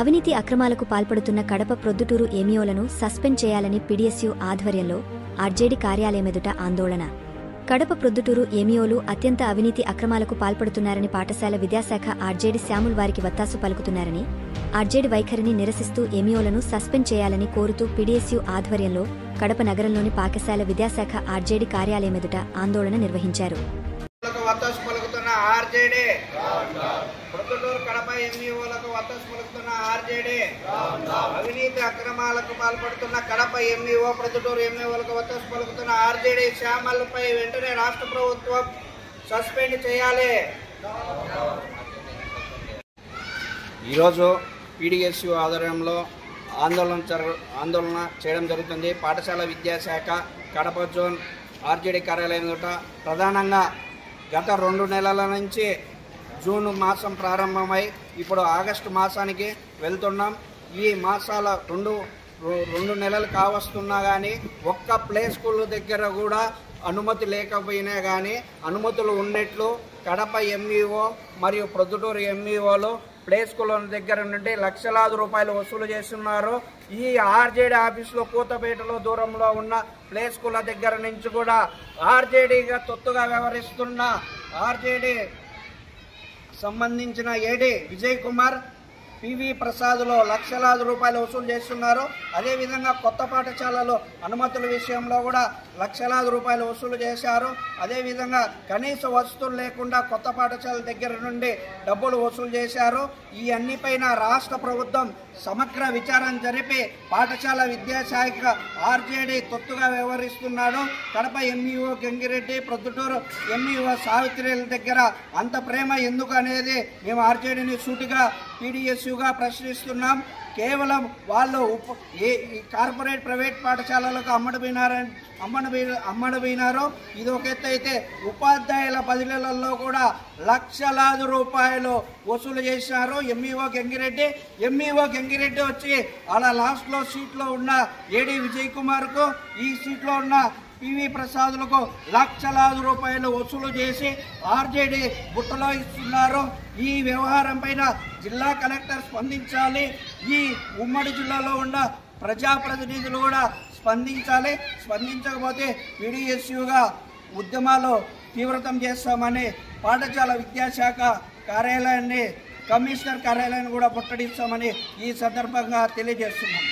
అవినీతి అక్రమాలకు పాల్పడుతున్న కడప ప్రొద్దుటూరు ఏమీఓలను సస్పెండ్ చేయాలని పీడీఎస్యూ ఆధ్వర్యంలో ఆర్జేడీ కార్యాలయం ఎదుట ఆందోళన. కడప ప్రొద్దుటూరు ఏమీఓలు అత్యంత అవినీతి అక్రమాలకు పాల్పడుతున్నారని పాఠశాల విద్యాశాఖ ఆర్జేడీ శ్యాముల్ వారికి వత్తాసు పలుకుతున్నారని, ఆర్జేడీ వైఖరిని నిరసిస్తూ ఏమీఓలను సస్పెండ్ చేయాలని కోరుతూ పీడీఎస్యూ ఆధ్వర్యంలో కడప నగరంలోని పాఠశాల విద్యాశాఖ ఆర్జేడీ కార్యాలయం ఎదుట ఆందోళన నిర్వహించారు. వత్తాసు పలుకుతున్న ఆర్జేడీ, ప్రొద్దుటూరు కడప ఎంఈఓలకు వత్తాసు పలుకుతున్న ఆర్జేడీ, అవినీతి అక్రమాలకు పాల్పడుతున్న కడప ఎంఈఓ, ప్రొద్దుటూరు ఎంఈఓలకు వత్తాసు పలుకుతున్న ఆర్జేడీ శ్యామల్పై వెంటనే రాష్ట్ర ప్రభుత్వం సస్పెండ్ చేయాలి. ఈరోజు పీడీఎస్యూ ఆధ్వర్యంలో ఆందోళన చేయడం జరుగుతుంది. పాఠశాల విద్యాశాఖ కడప జోన్ ఆర్జేడీ కార్యాలయం ఎదుట ప్రధానంగా గత 2 నెలల నుంచి జూన్ మాసం ప్రారంభమై ఇప్పుడు ఆగస్టు మాసానికి వెళ్తున్నాం. ఈ మాసాల రెండు నెలలు కావస్తున్నా కానీ ఒక్క ప్లే స్కూల్ దగ్గర కూడా అనుమతి లేకపోయినా కానీ అనుమతులు ఉన్నట్లు కడప ఎంఈఓ మరియు ప్రొద్దుటూరు ఎంఈఓలు ప్లే స్కూల్ దగ్గర నుండి లక్షలాది రూపాయలు వసూలు చేస్తున్నారు. ఈ ఆర్జేడీ ఆఫీసులో కూతపేటలో దూరంలో ఉన్న ప్లే స్కూల్ దగ్గర నుంచి కూడా ఆర్జేడీగా తొత్తుగా వ్యవహరిస్తున్న ఆర్జేడీ సంబంధించిన ఏడీ విజయ్ కుమార్, పివి ప్రసాద్లో లక్షలాది రూపాయలు వసూలు చేస్తున్నారు. అదేవిధంగా కొత్త పాఠశాలలో అనుమతుల విషయంలో కూడా లక్షలాది రూపాయలు వసూలు చేశారు. అదేవిధంగా కనీస వసతులు లేకుండా కొత్త పాఠశాల దగ్గర నుండి డబ్బులు వసూలు చేశారు. ఈ అన్నిపైన రాష్ట్ర ప్రభుత్వం సమగ్ర విచారణ జరిపి పాఠశాల విద్యాశాఖ ఆర్జేడీ తొత్తుగా వ్యవహరిస్తున్నాడు. కడప ఎంఈఓ గంగిరెడ్డి, ప్రొద్దుటూరు ఎంఈఓ సావిత్రిల దగ్గర అంత ప్రేమ ఎందుకు అనేది మేము ఆర్జేడీని సూటిగా పీడీఎస్యూగా ప్రశ్నిస్తున్నాం. కేవలం వాళ్ళు కార్పొరేట్ ప్రైవేట్ పాఠశాలలకు అమ్మడబోయినారు. ఇది ఒక ఎత్తు అయితే ఉపాధ్యాయుల బదిలీలలో కూడా లక్షలాది రూపాయలు వసూలు చేశారు ఎంఈఓ గంగిరెడ్డి వచ్చి అలా లాస్ట్లో సీట్లో ఉన్న ఏడీ విజయ్ కుమార్కు, ఈ సీట్లో ఉన్న పివి ప్రసాద్లకు లక్షలాది రూపాయలు వసూలు చేసి ఆర్జేడీ బుట్టలో ఇస్తున్నారు. ఈ వ్యవహారం పైన జిల్లా కలెక్టర్ స్పందించాలి. ఈ ఉమ్మడి జిల్లాలో ఉన్న ప్రజాప్రతినిధులు కూడా స్పందించాలి. స్పందించకపోతే పీడీఎస్యూగా ఉద్యమాలు తీవ్రతం చేస్తామని పాఠశాల విద్యాశాఖ కార్యాలయాన్ని, కమిషనర్ కార్యాలయాన్ని కూడా ముట్టడిస్తామని ఈ సందర్భంగా తెలియజేస్తున్నాం.